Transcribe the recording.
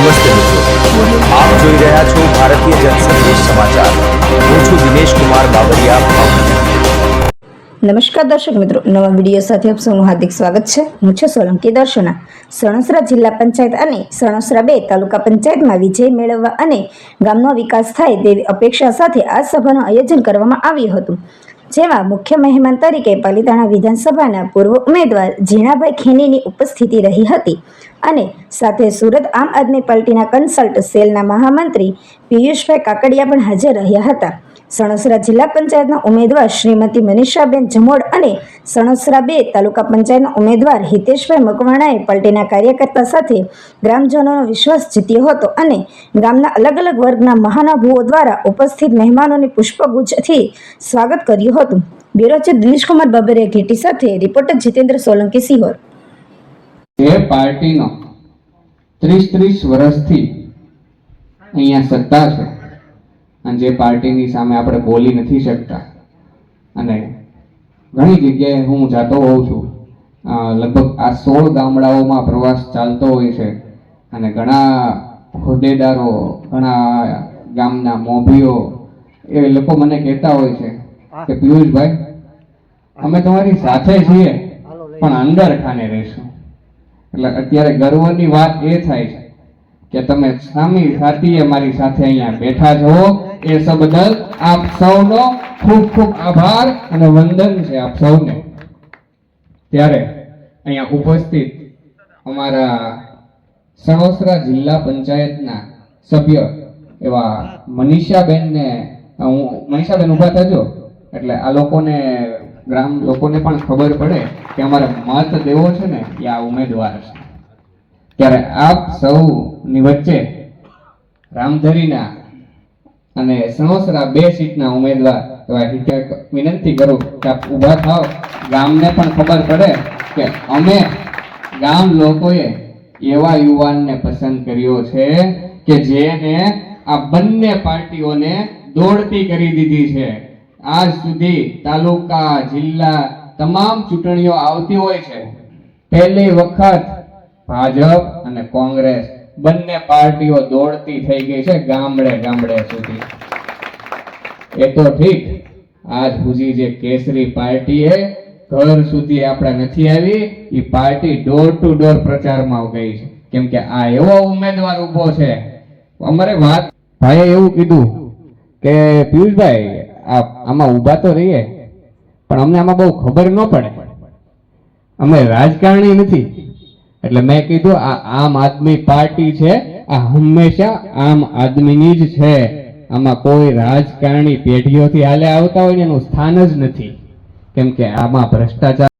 નમસ્તે મિત્રો, આપ જોઈ રહ્યા છો ભારતીય જનસંદેશ સમાચાર। હું છું દિનેશ કુમાર બાબરિયા, ભાવનગર। નમસ્કાર દર્શક મિત્રો, નવા વિડીયો સાથે આપ સૌનું હાર્દિક સ્વાગત છે। હું છું સોલંકી દર્શના। સણોસરા જિલ્લા પંચાયત અને સણોસરા 2 તાલુકા પંચાયતમાં વિજય મેળવવા અને ગામનો વિકાસ થાય તેવી અપેક્ષા સાથે આ સભાનું આયોજન કરવામાં આવ્યું હતું, જેમાં મુખ્ય મહેમાન તરીકે પાલિતાણા વિધાનસભાના પૂર્વ ઉમેદવાર ઝીણાભાઈ ખેનીની ઉપસ્થિતિ રહી હતી અને સાથે સુરત આમ આદમી પાર્ટીના કન્સલ્ટ સેલના મહામંત્રી પિયુષભાઈ કાકડિયા પણ હાજર રહ્યા હતા। સણોસરા જિલ્લા પંચાયતના ઉમેદવાર શ્રીમતી મનીષાબેન જમોડ અને સણોસરા 2 તાલુકા પંચાયતના ઉમેદવાર હિતેશભાઈ મકવાણાએ પાર્ટીના કાર્યકર્તા સાથે ગ્રામજનોનો વિશ્વાસ જીત્યો હતો અને ગામના અલગ અલગ વર્ગના મહાનુભાવો દ્વારા ઉપસ્થિત મહેમાનોની પુષ્પગુચ્છથી સ્વાગત કર્યું હતું। બ્યુરો ચીફ દિનેશ કુમાર બાબરિયા ઘેટી સાથે રિપોર્ટર જીતેન્દ્ર સોલંકી સિહોર। એ પાર્ટીનો 30 વર્ષથી અહીંયા સત્તા છે અને જે પાર્ટીની સામે આપણે બોલી નથી શકતા અને ઘણી જગ્યાએ હું જાતો હોઉં છું, લગભગ આ 16 ગામડાઓમાં પ્રવાસ ચાલતો હોય છે અને ઘણા હોદ્દેદારો, ઘણા ગામના મોભીઓ એ લોકો મને કહેતા હોય છે કે પિયુષભાઈ, અમે તમારી સાથે છીએ પણ અંદર ખાને રહીશું। એટલે અત્યારે ગર્વની વાત એ થાય છે કે તમે સામી સાથીએ મારી સાથે અહીંયા બેઠા છો, એ સૌ બદલ આપ સૌનો ખૂબ ખૂબ આભાર અને વંદન છે આપ સૌને। ત્યારે અહીંયા ઉપસ્થિત અમારા સણોસરા જિલ્લા પંચાયતના સભ્ય એવા મનીષાબેનને મનીષાબેન ઊભા થજો એટલે આ લોકોને, ગ્રામ લોકોને પણ ખબર પડે કે અમારે મત દેવો છે ને એ આ ઉમેદવાર છે। ત્યારે આપ સૌની વચ્ચે રામધરીના અને સણોસરા 2 સીટના ઉમેદવાર વિનંતી કરું કે આપ ઊભા થાવ, ગામને પણ ખબર પડે કે અમે ગામ લોકોએ એવા યુવાનને પસંદ કર્યો છે કે જેને આ બંને પાર્ટીઓને દોડતી કરી દીધી છે। આજ સુધી તાલુકા, જિલ્લા તમામ ચૂંટણીઓ આવતી હોય છે, પહેલી વખત ભાજપ અને કોંગ્રેસ બંને પાર્ટીઓ દોડતી થઈ ગઈ છે ગામડે ગામડે સુધી। એ તો ઠીક, આજ સુધી જે કેસરી પાર્ટી ઘર સુધી આપણે નથી આવી, એ પાર્ટી ડોર ટુ ડોર પ્રચારમાં ગઈ છે, કેમ કે આ એવો ઉમેદવાર ઉભો છે। અમારે વાત ભાઈએ એવું કીધું કે પિયુષભાઈ આમાં ઊભા તો રહીએ પણ અમને આમાં બહુ ખબર ન પડે, અમે રાજકારણી નથી। એટલે મેં કીધું આ આમ આદમી પાર્ટી છે, આ હંમેશા આમ આદમીની જ છે, આમાં કોઈ રાજકારણી પેઢીઓથી હાલે આવતા હોય એનું સ્થાન જ નથી, કેમ કે આમાં ભ્રષ્ટાચાર